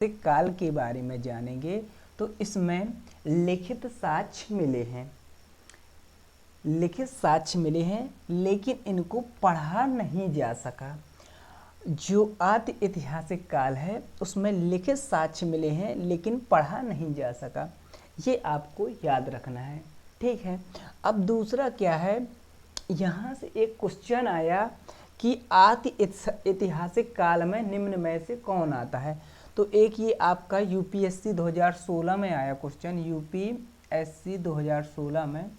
काल के बारे में जानेंगे। तो इसमें लिखित साक्ष्य मिले हैं, लेकिन इनको पढ़ा नहीं जा सका। जो आदि ऐतिहासिक काल है उसमें लिखित साक्ष्य मिले हैं लेकिन पढ़ा नहीं जा सका, ये आपको याद रखना है। ठीक है, अब दूसरा क्या है, यहाँ से एक क्वेश्चन आया कि आदि ऐतिहासिक काल में निम्न में से कौन आता है। तो एक ये आपका यूपीएससी 2016 में आया क्वेश्चन, यूपीएससी 2016 में।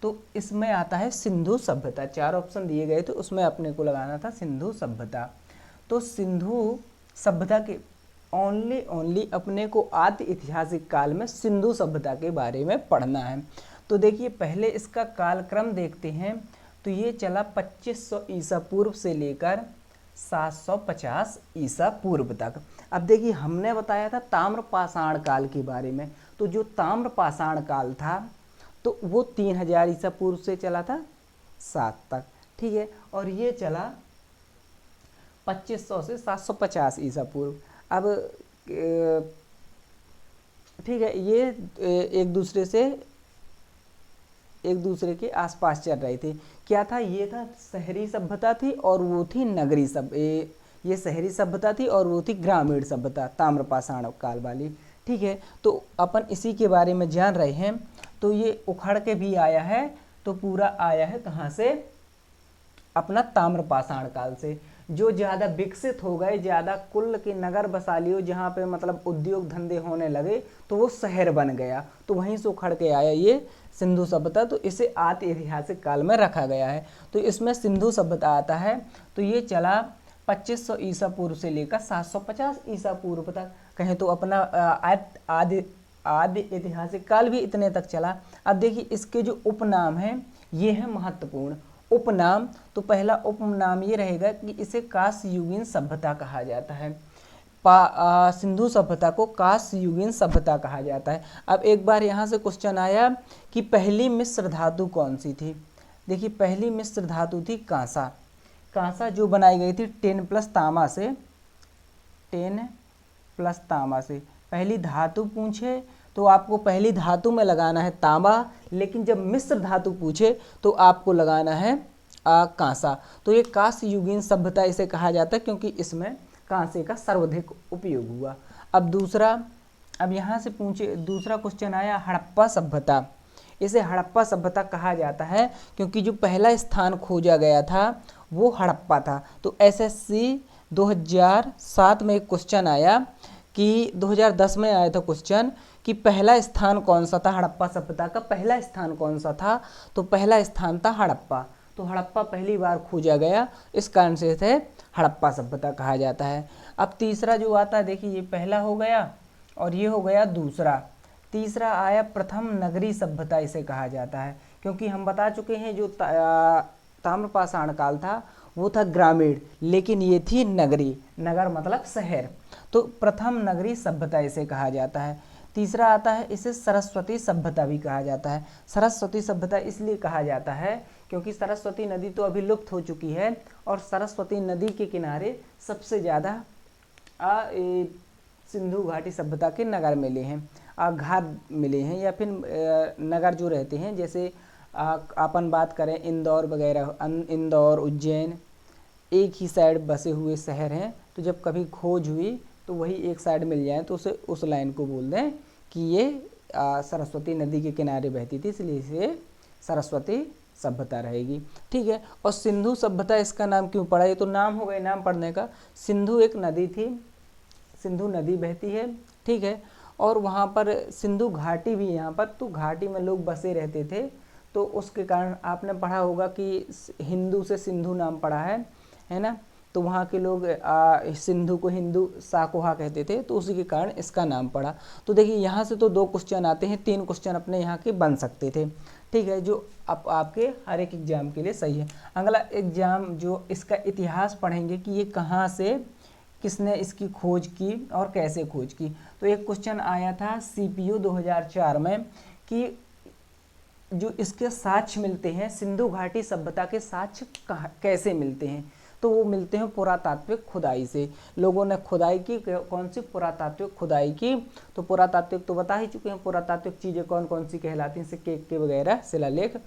तो इसमें आता है सिंधु सभ्यता। 4 ऑप्शन दिए गए थे, उसमें अपने को लगाना था सिंधु सभ्यता। तो सिंधु सभ्यता के ओनली अपने को आदि ऐतिहासिक काल में सिंधु सभ्यता के बारे में पढ़ना है। तो देखिए पहले इसका कालक्रम देखते हैं। तो ये चला 2500 ईसा पूर्व से लेकर 750 ईसा पूर्व तक। अब देखिए हमने बताया था ताम्रपाषाण काल के बारे में। तो जो ताम्रपाषाण काल था तो वो 3000 ईसा पूर्व से चला था 7 तक। ठीक है, और ये चला 2500 से 750 ईसा पूर्व। अब ठीक है, ये एक दूसरे के आसपास चल रही थी। क्या था, ये था शहरी सभ्यता थी और वो थी नगरी ये शहरी सभ्यता थी और वो थी ग्रामीण सभ्यता, ताम्रपाषाण काल वाली। ठीक है, तो अपन इसी के बारे में जान रहे हैं। तो ये उखड़ के भी आया है, तो पूरा आया है कहाँ से, अपना ताम्रपाषाण काल से। जो ज़्यादा विकसित हो गए, ज़्यादा कुल के नगर बसा लियो, जहाँ पे मतलब उद्योग धंधे होने लगे तो वो शहर बन गया, तो वहीं से उखड़ के आया ये सिंधु सभ्यता। तो इसे आदि ऐतिहासिक काल में रखा गया है। तो इसमें सिंधु सभ्यता आता है। तो ये चला 2500 ईसा पूर्व से लेकर 750 ईसा पूर्व तक। कहें तो अपना आदि ऐतिहासिक काल भी इतने तक चला। अब देखिए इसके जो उपनाम हैं ये है महत्वपूर्ण उपनाम। तो पहला उपनाम ये रहेगा कि इसे कांस्ययुगीन सभ्यता कहा जाता है। सिंधु सभ्यता को कांस्ययुगीन सभ्यता कहा जाता है। अब एक बार यहाँ से क्वेश्चन आया कि पहली मिश्र धातु कौन सी थी। देखिए पहली मिश्र धातु थी कांसा। कांसा जो बनाई गई थी 10 प्लस तांबा से। पहली धातु पूछे तो आपको पहली धातु में लगाना है तांबा, लेकिन जब मिश्र धातु पूछे तो आपको लगाना है कांसा। तो ये कांस्ययुगीन सभ्यता इसे कहा जाता है क्योंकि इसमें कांसे का सर्वाधिक उपयोग हुआ। अब यहाँ से दूसरा क्वेश्चन आया हड़प्पा सभ्यता। इसे हड़प्पा सभ्यता कहा जाता है क्योंकि जो पहला स्थान खोजा गया था वो हड़प्पा था। तो एसएससी 2007 में एक क्वेश्चन आया कि 2010 में आया था क्वेश्चन कि पहला स्थान कौन सा था, हड़प्पा सभ्यता का पहला स्थान कौन सा था। तो पहला स्थान था हड़प्पा। तो हड़प्पा पहली बार खोजा गया, इस कारण से इसे हड़प्पा सभ्यता कहा जाता है। अब तीसरा जो आता है, देखिए ये पहला हो गया और ये हो गया दूसरा। तीसरा आया प्रथम नगरी सभ्यता इसे कहा जाता है क्योंकि हम बता चुके हैं जो ताम्रपाषाण काल था वो था ग्रामीण, लेकिन ये थी नगरी। नगर मतलब शहर। तो प्रथम नगरी सभ्यता इसे कहा जाता है। तीसरा आता है इसे सरस्वती सभ्यता भी कहा जाता है। सरस्वती सभ्यता इसलिए कहा जाता है क्योंकि सरस्वती नदी तो अभी लुप्त हो चुकी है और सरस्वती नदी के किनारे सबसे ज़्यादा सिंधु घाटी सभ्यता के नगर मिले हैं, घाट मिले हैं, या फिर नगर जो रहते हैं। जैसे अपन बात करें इंदौर वगैरह, इंदौर उज्जैन एक ही साइड बसे हुए शहर हैं। तो जब कभी खोज हुई तो वही एक साइड मिल जाए तो उसे उस लाइन को बोल दें कि ये सरस्वती नदी के किनारे बहती थी, इसलिए इसे सरस्वती सभ्यता रहेगी। ठीक है, और सिंधु सभ्यता इसका नाम क्यों पड़ा, ये तो नाम हो गए नाम पढ़ने का। सिंधु एक नदी थी, सिंधु नदी बहती है। ठीक है, और वहाँ पर सिंधु घाटी भी यहाँ पर, तो घाटी में लोग बसे रहते थे, तो उसके कारण आपने पढ़ा होगा कि हिंदू से सिंधु नाम पड़ा है ना। तो वहाँ के लोग सिंधु को हिंदू साकोहा कहते थे, तो उसी के कारण इसका नाम पड़ा। तो देखिए यहाँ से तो 2 क्वेश्चन आते हैं, 3 क्वेश्चन अपने यहाँ के बन सकते थे। ठीक है, जो आपके हर एक एग्जाम के लिए सही है। अगला एग्जाम जो इसका इतिहास पढ़ेंगे कि ये कहाँ से, किसने इसकी खोज की और कैसे खोज की। तो एक क्वेश्चन आया था सीपीयू 2004 में कि जो इसके साक्ष्य मिलते हैं, सिंधु घाटी सभ्यता के साक्ष्य कैसे मिलते हैं। तो वो मिलते हैं पुरातात्विक खुदाई से। लोगों ने खुदाई की, कौन सी? पुरातात्विक खुदाई की। तो पुरातात्विक तो बता ही चुके हैं, पुरातात्विक चीज़ें कौन कौन सी कहलाती हैं, सिक्के वगैरह, शिलालेख,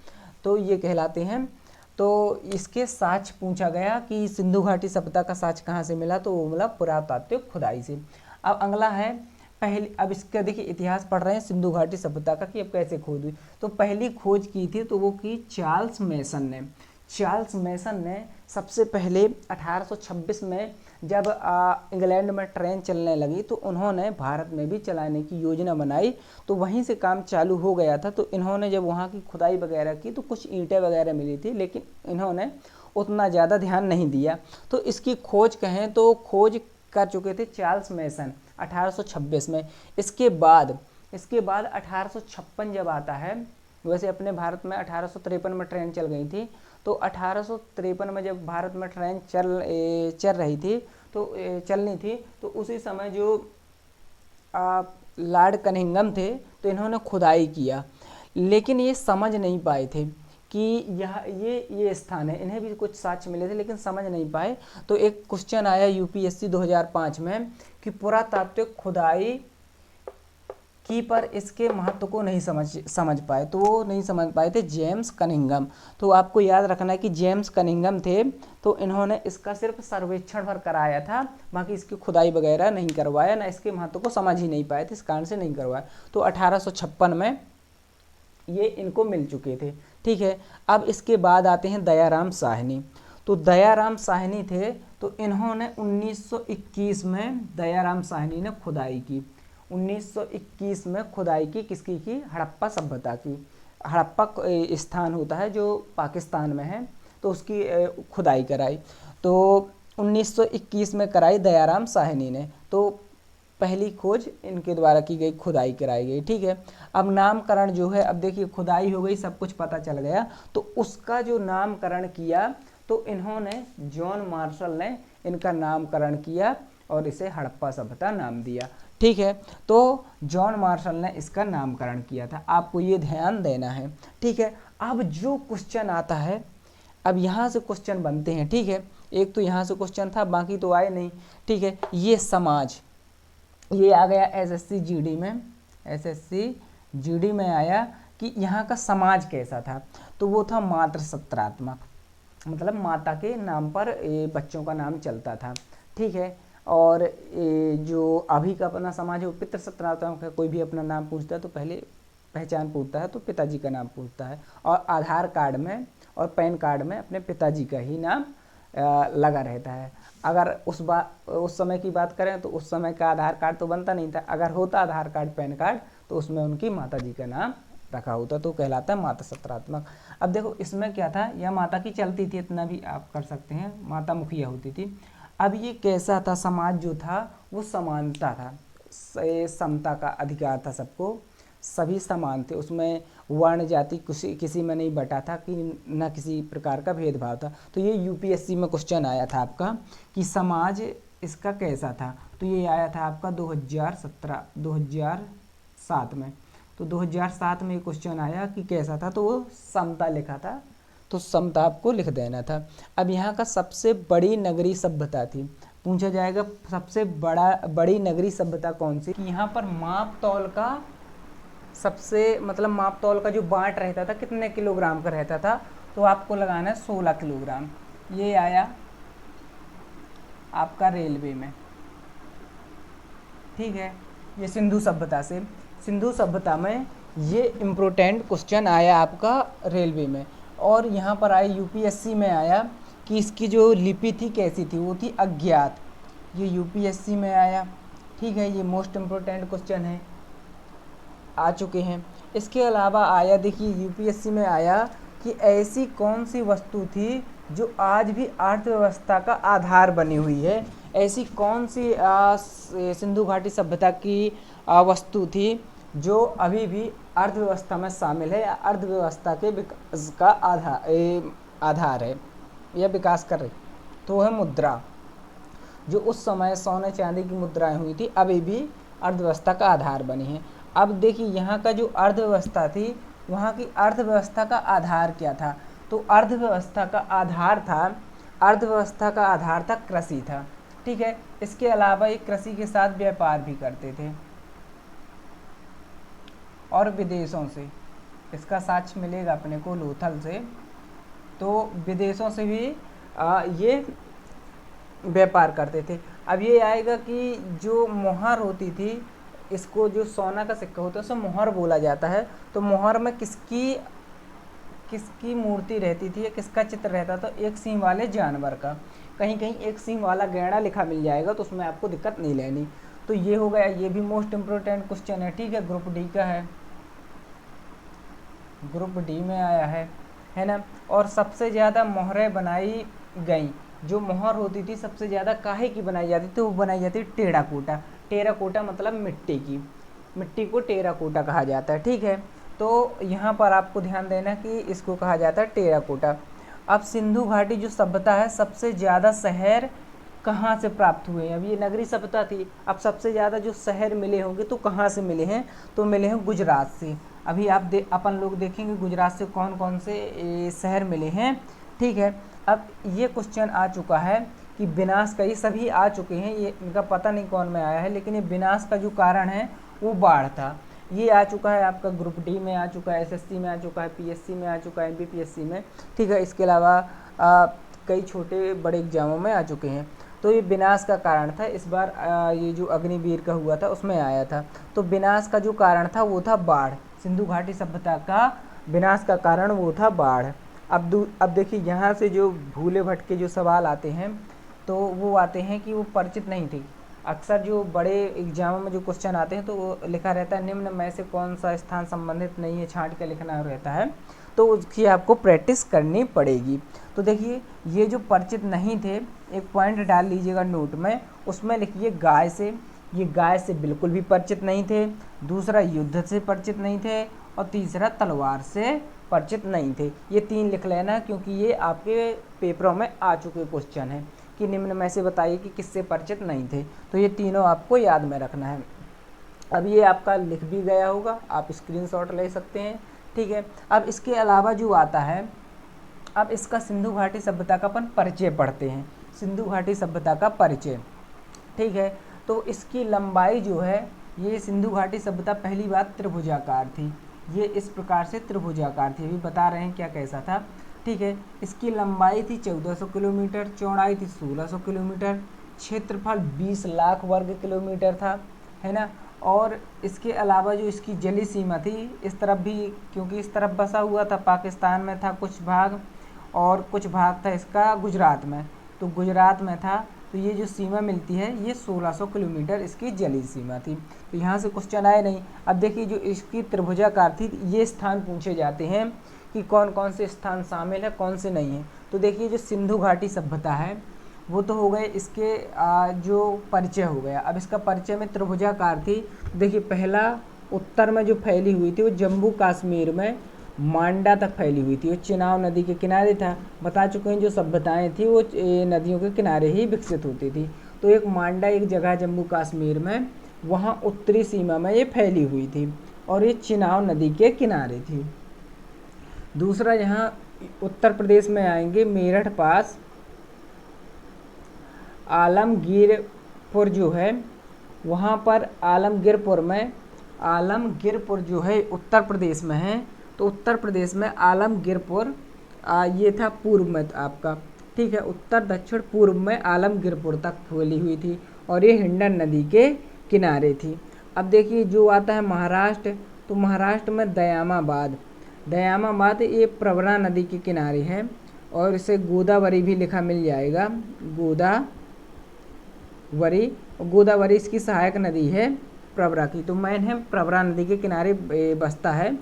तो ये कहलाते हैं। तो इसके साक्ष्य पूछा गया कि सिंधु घाटी सभ्यता का साक्ष्य कहाँ से मिला, तो वो मिला पुरातात्विक खुदाई से। अब अगला है पहले, अब इसका देखिए इतिहास पढ़ रहे हैं सिंधु घाटी सभ्यता का कि अब कैसे खोज हुई। तो पहली खोज की थी तो वो की चार्ल्स मेसन ने। चार्ल्स मेसन ने सबसे पहले 1826 में जब इंग्लैंड में ट्रेन चलने लगी तो उन्होंने भारत में भी चलाने की योजना बनाई, तो वहीं से काम चालू हो गया था। तो इन्होंने जब वहाँ की खुदाई वगैरह की तो कुछ ईंटें वगैरह मिली थी, लेकिन इन्होंने उतना ज़्यादा ध्यान नहीं दिया। तो इसकी खोज कहें तो खोज कर चुके थे चार्ल्स मेसन 1826 में। इसके बाद 1856 जब आता है, वैसे अपने भारत में 1853 में ट्रेन चल गई थी, तो 1853 में जब भारत में ट्रेन चल रही थी तो चलनी थी, तो उसी समय जो लॉर्ड कनिंघम थे तो इन्होंने खुदाई किया, लेकिन ये समझ नहीं पाए थे कि ये स्थान है। इन्हें भी कुछ साक्ष्य मिले थे लेकिन समझ नहीं पाए। तो एक क्वेश्चन आया यूपीएससी 2005 में कि पुरातात्विक खुदाई की पर इसके महत्व को नहीं समझ पाए, तो वो नहीं समझ पाए थे जेम्स कनिंघम। तो आपको याद रखना है कि जेम्स कनिंघम थे, तो इन्होंने इसका सिर्फ सर्वेक्षण भर कराया था, बाकी इसकी खुदाई वगैरह नहीं करवाया, ना इसके महत्व को समझ ही नहीं पाए थे, इस कारण से नहीं करवाया। तो 1856 में ये इनको मिल चुके थे। ठीक है, अब इसके बाद आते हैं दयाराम साहनी। तो दयाराम साहनी थे, तो इन्होंने 1921 में दयाराम साहनी ने खुदाई की। 1921 में खुदाई की, किसकी की? हड़प्पा सभ्यता की। हड़प्पा स्थान होता है जो पाकिस्तान में है, तो उसकी खुदाई कराई। तो 1921 में कराई दयाराम साहनी ने। तो पहली खोज इनके द्वारा की गई, खुदाई कराई गई। ठीक है, अब नामकरण जो है, अब देखिए खुदाई हो गई, सब कुछ पता चल गया, तो उसका जो नामकरण किया तो इन्होंने, जॉन मार्शल ने इनका नामकरण किया और इसे हड़प्पा सभ्यता नाम दिया। ठीक है, तो जॉन मार्शल ने इसका नामकरण किया था, आपको ये ध्यान देना है। ठीक है, अब जो क्वेश्चन आता है, अब यहाँ से क्वेश्चन बनते हैं। ठीक है, एक तो यहाँ से क्वेश्चन था, बाकी तो आए नहीं। ठीक है, ये समाज, ये आ गया एसएससी जीडी में आया कि यहाँ का समाज कैसा था, तो वो था मातृसत्रात्मक, मतलब माता के नाम पर बच्चों का नाम चलता था। ठीक है, और जो अभी का अपना समाज है वो पितृसत्रात्मक है। कोई भी अपना नाम पूछता है तो पहले पहचान पूछता है तो पिताजी का नाम पूछता है, और आधार कार्ड में और पैन कार्ड में अपने पिताजी का ही नाम लगा रहता है। अगर उस समय की बात करें तो उस समय का आधार कार्ड तो बनता नहीं था, अगर होता आधार कार्ड पैन कार्ड तो उसमें उनकी माताजी का नाम रखा होता, तो कहलाता है मातृसत्रात्मक। अब देखो इसमें क्या था, यह माता की चलती थी, इतना भी आप कर सकते हैं, माता मुखिया होती थी। अब ये कैसा था समाज, जो था वो समानता था, समता का अधिकार था, सबको सभी समान थे, उसमें वर्ण जाति किसी में नहीं बटा था कि न किसी प्रकार का भेदभाव था। तो ये यूपीएससी में क्वेश्चन आया था आपका कि समाज इसका कैसा था, तो ये आया था आपका 2007 में। तो 2007 में ये क्वेश्चन आया कि कैसा था, तो वो समता लिखा था, तो समता आपको लिख देना था। अब यहाँ का सबसे बड़ी नगरीय सभ्यता थी, पूछा जाएगा सबसे बड़ी नगरीय सभ्यता कौन सी। यहाँ पर माप तौल का सबसे, मतलब माप तौल का जो बांट रहता था कितने किलोग्राम का रहता था, तो आपको लगाना है 16 किलोग्राम। ये आया आपका रेलवे में। ठीक है, ये सिंधु सभ्यता से, सिंधु सभ्यता में ये इम्पोर्टेंट क्वेश्चन आया आपका रेलवे में। और यहाँ पर आया यूपीएससी में आया कि इसकी जो लिपि थी कैसी थी, वो थी अज्ञात, ये यूपीएससी में आया। ठीक है, ये मोस्ट इम्पोर्टेंट क्वेश्चन है, आ चुके हैं। इसके अलावा आया, देखिए यूपीएससी में आया कि ऐसी कौन सी वस्तु थी जो आज भी अर्थव्यवस्था का आधार बनी हुई है, ऐसी कौन सी सिंधु घाटी सभ्यता की वस्तु थी जो अभी भी अर्थव्यवस्था में शामिल है, अर्थव्यवस्था के विकास का आधार है या विकास कर रही, तो वह मुद्रा, जो उस समय सोने चांदी की मुद्राएं हुई थी, अभी भी अर्थव्यवस्था का आधार बनी है। अब देखिए यहाँ का जो अर्थव्यवस्था थी, वहाँ की अर्थव्यवस्था का आधार क्या था, तो अर्थव्यवस्था का आधार था अर्थव्यवस्था का आधार था कृषि था। ठीक है, इसके अलावा ये कृषि के साथ व्यापार भी करते थे और विदेशों से, इसका साक्ष्य मिलेगा अपने को लोथल से, तो विदेशों से भी ये व्यापार करते थे। अब ये आएगा कि जो मोहर होती थी, इसको जो सोना का सिक्का होता है उसे मोहर बोला जाता है। तो मोहर में किसकी किसकी मूर्ति रहती थी या किसका चित्र रहता? तो एक सींग वाले जानवर का। कहीं कहीं एक सींग वाला गैंडा लिखा मिल जाएगा तो उसमें आपको दिक्कत नहीं लेनी। तो ये हो गया, ये भी मोस्ट इम्पोर्टेंट क्वेश्चन है। ठीक है, ग्रुप डी का है, ग्रुप डी में आया है ना। और सबसे ज़्यादा मोहरें बनाई गई, जो मोहर होती थी सबसे ज़्यादा काहे की बनाई जाती थी? वो बनाई जाती टेराकोटा। टेराकोटा मतलब मिट्टी की, मिट्टी को टेराकोटा कहा जाता है। ठीक है, तो यहाँ पर आपको ध्यान देना कि इसको कहा जाता है टेराकोटा। अब सिंधु घाटी जो सभ्यता है, सबसे ज़्यादा शहर कहाँ से प्राप्त हुए हैं? अब ये नगरी सभ्यता थी, अब सबसे ज़्यादा जो शहर मिले होंगे तो कहाँ से मिले हैं? तो मिले हैं गुजरात से। अभी अपन लोग देखेंगे गुजरात से कौन कौन से शहर मिले हैं। ठीक है, अब ये क्वेश्चन आ चुका है कि विनाश का, ये सभी आ चुके हैं, ये इनका पता नहीं कौन में आया है, लेकिन ये विनाश का जो कारण है वो बाढ़ था। ये आ चुका है आपका ग्रुप डी में आ चुका है, एसएससी में आ चुका है, पीएससी में आ चुका है, एमपीपीएससी में। ठीक है, इसके अलावा कई छोटे बड़े एग्जामों में आ चुके हैं। तो ये विनाश का कारण था। इस बार ये जो अग्निवीर का हुआ था उसमें आया था। तो विनाश का जो कारण था वो था बाढ़। सिंधु घाटी सभ्यता का विनाश का कारण वो था बाढ़। अब देखिए यहाँ से जो भूले भटके जो सवाल आते हैं तो वो आते हैं कि वो परिचित नहीं थी। अक्सर जो बड़े एग्जामों में जो क्वेश्चन आते हैं तो वो लिखा रहता है निम्न में से कौन सा स्थान संबंधित नहीं है, छांट के लिखना रहता है, तो उसकी आपको प्रैक्टिस करनी पड़ेगी। तो देखिए ये जो परिचित नहीं थे, एक पॉइंट डाल लीजिएगा नोट में, उसमें लिखिए गाय से। ये गाय से बिल्कुल भी परिचित नहीं थे। दूसरा युद्ध से परिचित नहीं थे, और तीसरा तलवार से परिचित नहीं थे। ये 3 लिख लेना क्योंकि ये आपके पेपरों में आ चुके क्वेश्चन हैं कि निम्न में से बताइए कि किससे परिचित नहीं थे। तो ये तीनों आपको याद में रखना है। अब ये आपका लिख भी गया होगा, आप स्क्रीनशॉट ले सकते हैं। ठीक है, अब इसके अलावा जो आता है, अब इसका सिंधु घाटी सभ्यता का अपन परिचय पढ़ते हैं। सिंधु घाटी सभ्यता का परिचय। ठीक है, तो इसकी लंबाई जो है, ये सिंधु घाटी सभ्यता पहली बात त्रिभुजाकार थी। ये इस प्रकार से त्रिभुजाकार थी, अभी बता रहे हैं क्या कैसा था। ठीक है, इसकी लंबाई थी 1400 किलोमीटर, चौड़ाई थी 1600 किलोमीटर, क्षेत्रफल 20 लाख वर्ग किलोमीटर था, है ना। और इसके अलावा जो इसकी जली सीमा थी, इस तरफ भी, क्योंकि इस तरफ बसा हुआ था, पाकिस्तान में था कुछ भाग, और कुछ भाग था इसका गुजरात में, तो गुजरात में था। तो ये जो सीमा मिलती है ये 1600 किलोमीटर इसकी जली सीमा थी। तो यहाँ से क्वेश्चन आए नहीं। अब देखिए जो इसकी त्रिभुजाकार थी, ये स्थान पूछे जाते हैं कि कौन कौन से स्थान शामिल है, कौन से नहीं है। तो देखिए जो सिंधु घाटी सभ्यता है वो तो हो गए, इसके जो परिचय हो गया। अब इसका परिचय में त्रिभुजाकार थी। देखिए पहला उत्तर में जो फैली हुई थी वो जम्मू कश्मीर में मांडा तक फैली हुई थी, वो चिनाब नदी के किनारे था। बता चुके हैं जो सभ्यताएं थी वो नदियों के किनारे ही विकसित होती थी। तो एक मांडा एक जगह जम्मू कश्मीर में, वहाँ उत्तरी सीमा में ये फैली हुई थी और ये चिनाब नदी के किनारे थी। दूसरा यहाँ उत्तर प्रदेश में आएंगे, मेरठ पास आलमगीरपुर जो है, वहाँ पर आलमगीरपुर जो है उत्तर प्रदेश में है। तो उत्तर प्रदेश में आलमगीरपुर ये था पूर्व में आपका। ठीक है, उत्तर दक्षिण पूर्व में आलमगीरपुर तक फैली हुई थी और ये हिंडन नदी के किनारे थी। अब देखिए जो आता है महाराष्ट्र, तो महाराष्ट्र में दयामाबाद ये प्रवरा नदी के किनारे है, और इसे गोदावरी भी लिखा मिल जाएगा, गोदावरी इसकी सहायक नदी है प्रवरा की। तो मेन है प्रवरा नदी के किनारे बसता है।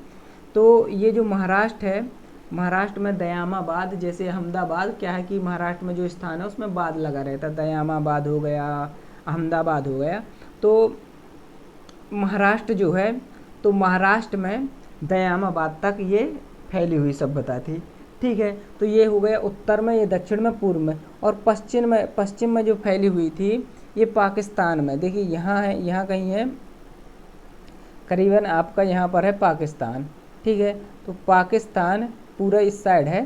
तो ये जो महाराष्ट्र है, महाराष्ट्र में दयामाबाद, जैसे अहमदाबाद क्या है कि महाराष्ट्र में जो स्थान है उसमें बाद लगा रहता है, दयामाबाद हो गया, अहमदाबाद हो गया। तो महाराष्ट्र जो है, तो महाराष्ट्र में दयामाबाद तक ये फैली हुई सभ्यता थी। ठीक है, तो ये हो गया उत्तर में, ये दक्षिण में, पूर्व में। और पश्चिम में जो फैली हुई थी ये पाकिस्तान में। देखिए यहाँ है, यहाँ कहीं है, करीबन आपका यहाँ पर है पाकिस्तान। ठीक है, तो पाकिस्तान पूरा इस साइड है,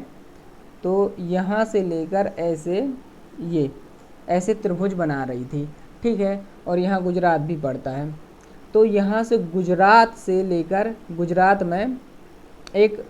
तो यहाँ से लेकर ऐसे त्रिभुज बना रही थी, ठीक है। और यहाँ गुजरात भी पड़ता है। तो यहाँ से गुजरात से लेकर गुजरात में एक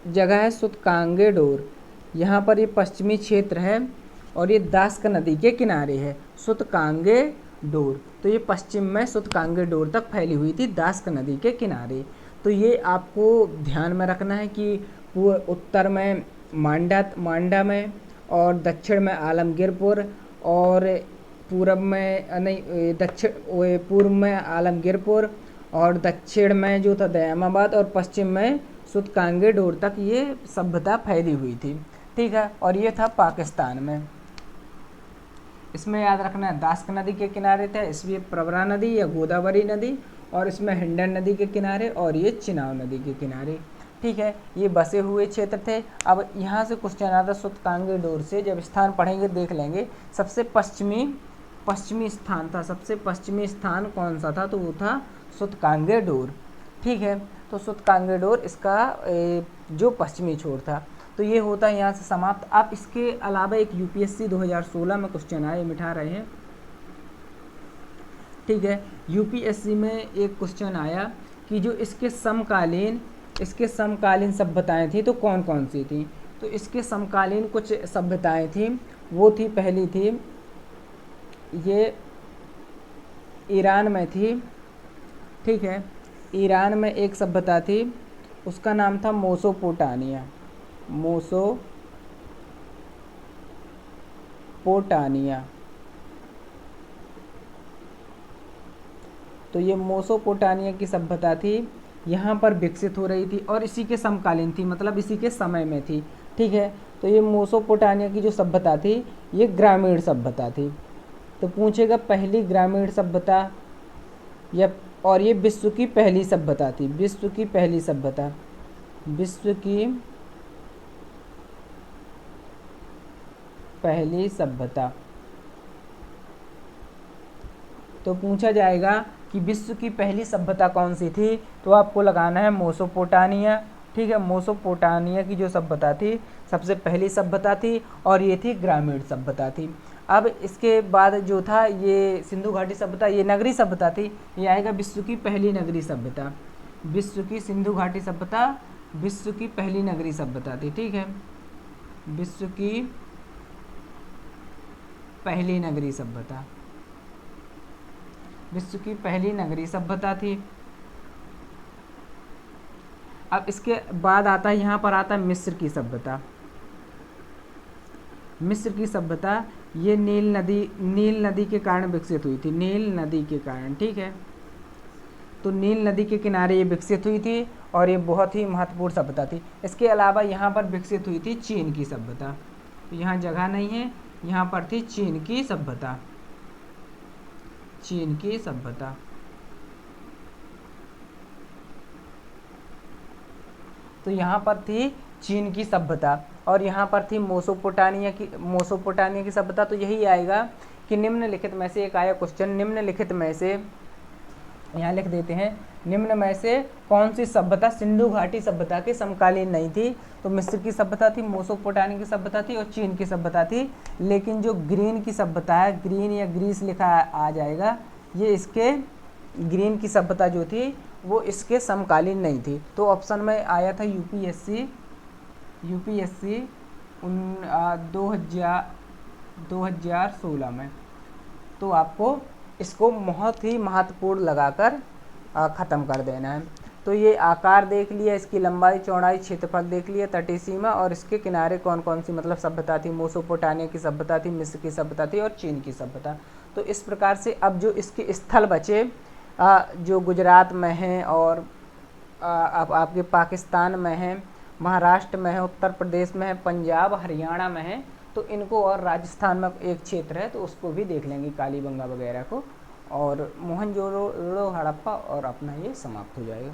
जगह है सूतकांगे डोर, यहाँ पर ये पश्चिमी क्षेत्र है और ये दास्क नदी के किनारे है, सूतकांगे डोर। तो ये पश्चिम में सूतकांगे डोर तक फैली हुई थी, दास्क नदी के किनारे। तो ये आपको ध्यान में रखना है कि उत्तर में मांडा में, और दक्षिण में आलमगीरपुर, और पूर्व में आलमगीरपुर, और दक्षिण में जो था दयामाबाद, और पश्चिम में सूतकांगे डोर तक ये सभ्यता फैली हुई थी, ठीक है। और ये था पाकिस्तान में। इसमें याद रखना है दास्क नदी के किनारे थे, इसमें प्रवरा नदी या गोदावरी नदी, और इसमें हिंडन नदी के किनारे, और ये चिनाब नदी के किनारे, ठीक है। ये बसे हुए क्षेत्र थे। अब यहाँ से क्वेश्चन आता है सूतकांगे डोर से, जब स्थान पढ़ेंगे देख लेंगे। सबसे पश्चिमी स्थान था, सबसे पश्चिमी स्थान कौन सा था, तो वो था सूतकांगे डोर, ठीक है। तो सूतकांगे डोर इसका जो पश्चिमी छोर था। तो ये होता है यहाँ से समाप्त। अब इसके अलावा एक यूपीएससी 2016 में क्वेश्चन आए, मिटा रहे हैं, ठीक है। यूपीएससी में एक क्वेश्चन आया कि जो इसके समकालीन सभ्यताएं थी तो कौन कौन सी थी। तो इसके समकालीन कुछ सभ्यताएं थी, वो थी, पहली थी ये ईरान में थी, ठीक है। ईरान में एक सभ्यता थी, उसका नाम था मेसोपोटामिया। तो ये मेसोपोटामिया की सभ्यता थी, यहाँ पर विकसित हो रही थी और इसी के समकालीन थी, मतलब इसी के समय में थी, ठीक है। तो ये मेसोपोटामिया की जो सभ्यता थी ये ग्रामीण सभ्यता थी। तो पूछेगा पहली ग्रामीण सभ्यता या, और ये विश्व की पहली सभ्यता थी, विश्व की पहली सभ्यता। तो पूछा जाएगा कि विश्व की पहली सभ्यता कौन सी थी, तो आपको लगाना है मेसोपोटामिया, ठीक है। मेसोपोटामिया की जो सभ्यता थी सबसे पहली सभ्यता थी और ये थी ग्रामीण सभ्यता थी। अब इसके बाद जो था ये सिंधु घाटी सभ्यता, ये नगरी सभ्यता थी। ये आएगा विश्व की पहली नगरी सभ्यता, विश्व की सिंधु घाटी सभ्यता विश्व की पहली नगरी सभ्यता थी, ठीक है। विश्व की पहली नगरी सभ्यता, विश्व की पहली नगरी सभ्यता थी। अब इसके बाद आता है, यहाँ पर आता है मिस्र की सभ्यता। मिस्र की सभ्यता ये नील नदी के कारण विकसित हुई थी, नील नदी के कारण, ठीक है। तो नील नदी के किनारे ये विकसित हुई थी और ये बहुत ही महत्वपूर्ण सभ्यता थी। इसके अलावा यहाँ पर विकसित हुई थी चीन की सभ्यता। तो यहाँ जगह नहीं है, यहाँ पर थी चीन की सभ्यता, चीन की सभ्यता। तो यहाँ पर थी चीन की सभ्यता और यहाँ पर थी मेसोपोटामिया की सभ्यता। तो यही आएगा कि निम्नलिखित में से एक आया क्वेश्चन, निम्नलिखित में से, यहाँ लिख देते हैं, निम्न में से कौन सी सभ्यता सिंधु घाटी सभ्यता के समकालीन नहीं थी। तो मिस्र की सभ्यता थी, मेसोपोटामिया की सभ्यता थी और चीन की सभ्यता थी। लेकिन जो ग्रीन की सभ्यता है, ग्रीन या ग्रीस लिखा आ जाएगा, ये इसके ग्रीन की सभ्यता जो थी वो इसके समकालीन नहीं थी। तो ऑप्शन में आया था यूपीएससी 2016 में। तो आपको इसको बहुत ही महत्वपूर्ण लगाकर ख़त्म कर देना है। तो ये आकार देख लिया, इसकी लंबाई चौड़ाई क्षेत्रफल देख लिया, तटीय सीमा, और इसके किनारे कौन कौन सी मतलब सभ्यता थी। मेसोपोटामिया की सभ्यता थी, मिस्र की सभ्यता थी और चीन की सभ्यता। तो इस प्रकार से अब जो इसके स्थल बचे जो गुजरात में हैं और अब आपके पाकिस्तान में हैं, महाराष्ट्र में है, उत्तर प्रदेश में है, पंजाब हरियाणा में है, तो इनको, और राजस्थान में एक क्षेत्र है तो उसको भी देख लेंगे, कालीबंगा वगैरह को, और मोहनजोदड़ो हड़प्पा, और अपना ये समाप्त हो जाएगा।